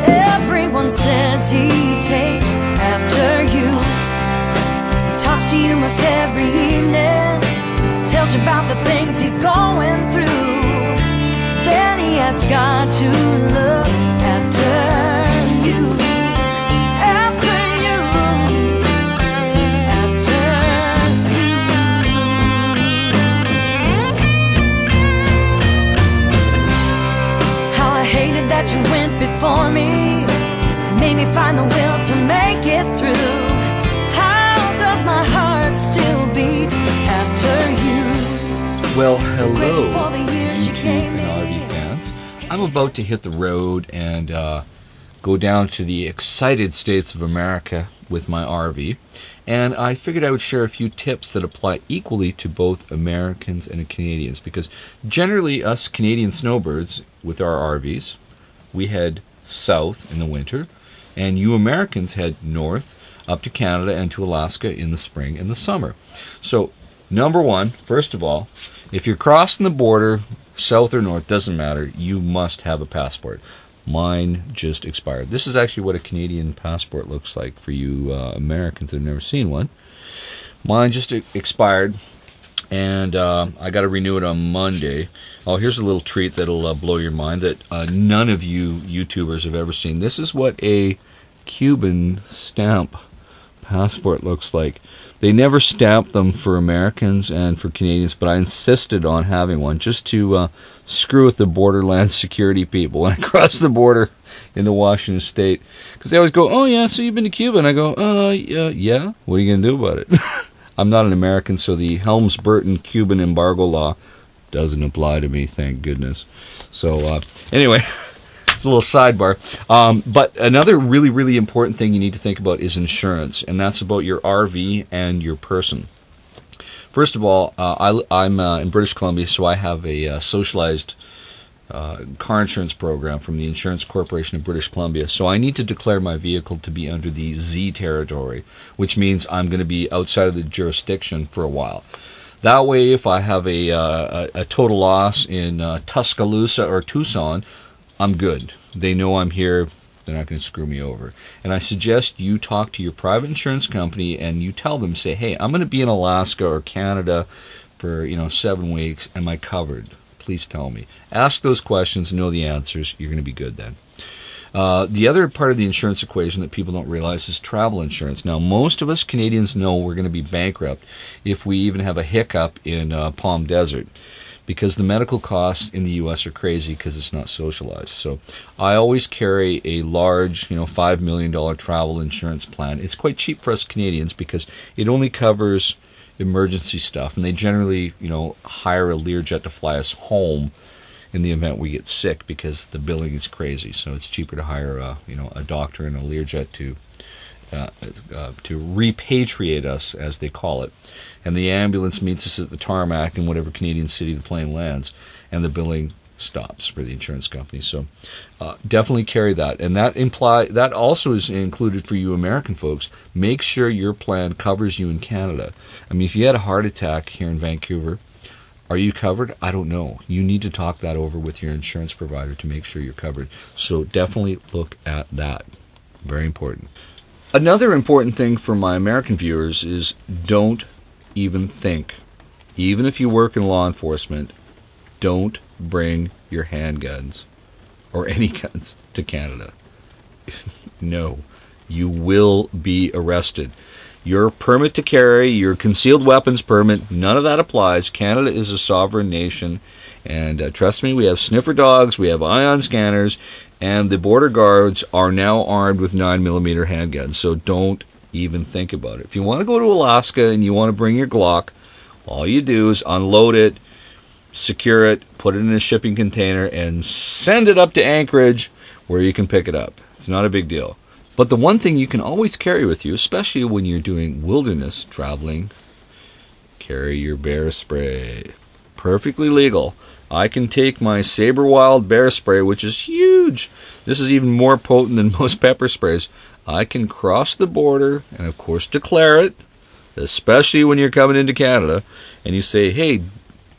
Everyone says he takes after you. He talks to you most every evening, tells you about the things he's going through. Then he asks God to look after you. After you. After you. How I hated that you went before me, made me find the will to make it through. How does my heart still beat after you? Well, hello, YouTube and RV fans. I'm about to hit the road and go down to the excited states of America with my RV. And I figured I would share a few tips that apply equally to both Americans and Canadians. Because generally, us Canadian snowbirds with our RVs, we head south in the winter, and you Americans head north up to Canada and to Alaska in the spring and the summer. So, number one, first of all, if you're crossing the border, south or north, doesn't matter, you must have a passport. Mine just expired. This is actually what a Canadian passport looks like for you Americans that have never seen one. Mine just expired, and I got to renew it on Monday. Oh, here's a little treat that'll blow your mind that none of you YouTubers have ever seen. This is what a Cuban stamp passport looks like. They never stamped them for Americans and for Canadians, but I insisted on having one just to screw with the borderland security people when I cross the border into Washington State. Because they always go, oh yeah, so you've been to Cuba? And I go, yeah, what are you going to do about it? I'm not an American, so the Helms-Burton Cuban embargo law doesn't apply to me, thank goodness. So anyway, it's a little sidebar. But another really, really important thing you need to think about is insurance, and that's about your RV and your person. First of all, I'm in British Columbia, so I have a socialized car insurance program from the Insurance Corporation of British Columbia. So I need to declare my vehicle to be under the Z territory, which means I'm going to be outside of the jurisdiction for a while. That way, if I have a total loss in Tuscaloosa or Tucson, I'm good. They know I'm here. They're not going to screw me over. And I suggest you talk to your private insurance company and you tell them, say, hey, I'm going to be in Alaska or Canada for 7 weeks. Am I covered? Please tell me. Ask those questions, know the answers. You're going to be good then. The other part of the insurance equation that people don't realize is travel insurance. Now, most of us Canadians know we're going to be bankrupt if we even have a hiccup in Palm Desert, because the medical costs in the U.S. are crazy because it's not socialized. So I always carry a large, $5 million travel insurance plan. It's quite cheap for us Canadians because it only covers emergency stuff, and they generally, hire a Learjet to fly us home in the event we get sick because the billing is crazy. So it's cheaper to hire a doctor and a Learjet to repatriate us, as they call it. And the ambulance meets us at the tarmac in whatever Canadian city the plane lands, and the billing stops for the insurance company. So definitely carry that. And that also is included for you American folks. Make sure your plan covers you in Canada. I mean, if you had a heart attack here in Vancouver, are you covered? I don't know. You need to talk that over with your insurance provider to make sure you're covered. So definitely look at that. Very important. Another important thing for my American viewers is don't even think. Even if you work in law enforcement, don't bring your handguns or any guns to Canada. No, you will be arrested. Your permit to carry, your concealed weapons permit, none of that applies. Canada is a sovereign nation, and trust me, we have sniffer dogs, we have ion scanners, and the border guards are now armed with 9mm handguns, so don't even think about it. If you want to go to Alaska and you want to bring your Glock, all you do is unload it, secure it, put it in a shipping container, and send it up to Anchorage where you can pick it up. It's not a big deal. But the one thing you can always carry with you, especially when you're doing wilderness traveling, carry your bear spray. Perfectly legal. I can take my Saber Wild bear spray, which is huge. This is even more potent than most pepper sprays. I can cross the border and, of course, declare it, especially when you're coming into Canada, and you say, hey,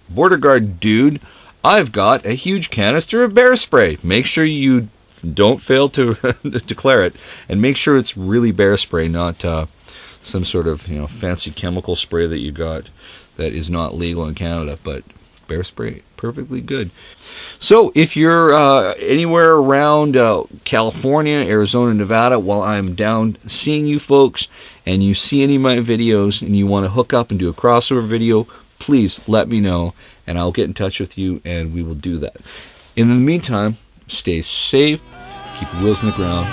border guard dude, I've got a huge canister of bear spray. Make sure you don't fail to declare it, and make sure it's really bear spray, not some sort of fancy chemical spray that you got that is not legal in Canada, but bear spray, perfectly good. So if you're anywhere around California, Arizona, Nevada, while I'm down seeing you folks, and you see any of my videos and you want to hook up and do a crossover video, please let me know, and I'll get in touch with you, and we will do that. In the meantime, stay safe, keep your wheels in the ground,